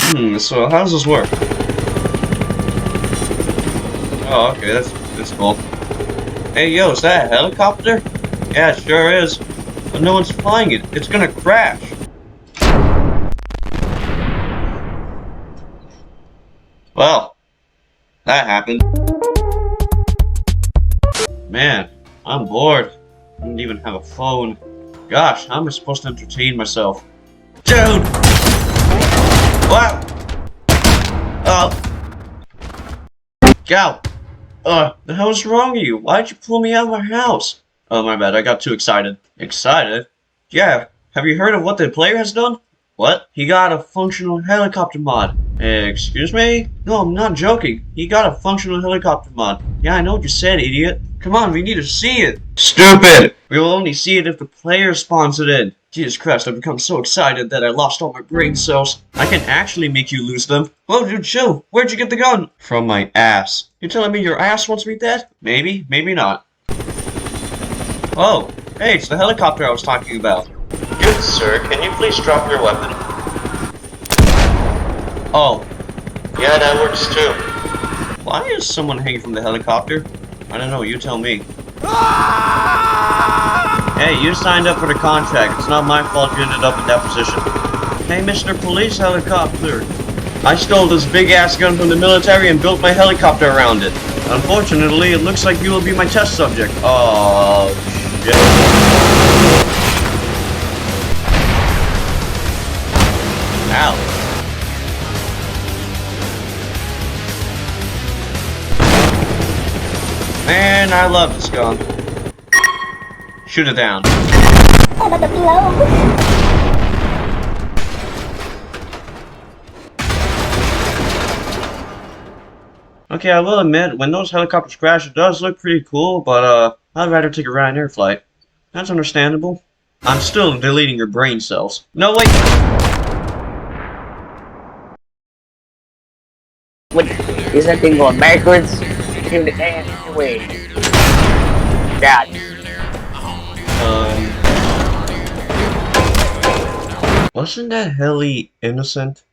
So how does this work? Oh, okay, that's cool. Hey, yo, is that a helicopter? Yeah, it sure is. But no one's flying it. It's gonna crash. Well, that happened. Man, I'm bored. I don't even have a phone. Gosh, how am I supposed to entertain myself? Dude! What? Oh. Gal! The hell's wrong with you? Why'd you pull me out of my house? Oh, my bad, I got too excited. Excited? Yeah, have you heard of what the player has done? What? He got a functional helicopter mod. Excuse me? No, I'm not joking. He got a functional helicopter mod. Yeah, I know what you said, idiot. Come on, we need to see it. Stupid! We will only see it if the player spawns it in. Jesus Christ, I've become so excited that I lost all my brain cells. I can actually make you lose them. Whoa, dude, chill. Where'd you get the gun? From my ass. You're telling me your ass wants me dead? Maybe, maybe not. Oh, hey, it's the helicopter I was talking about. Good sir, can you please drop your weapon? Oh. Yeah, that works too. Why is someone hanging from the helicopter? I don't know, you tell me. Hey, you signed up for the contract. It's not my fault you ended up in that position. Hey, Mr. Police Helicopter. I stole this big-ass gun from the military and built my helicopter around it. Unfortunately, it looks like you will be my test subject. Oh, shit. Ow. Man, I love this gun. Shoot it down. Okay, I will admit, when those helicopters crash, it does look pretty cool, but, I'd rather take a Ryanair flight. That's understandable. I'm still deleting your brain cells. No, wait! What? Is that thing going backwards? Give the ass away. God. Wasn't that heli innocent?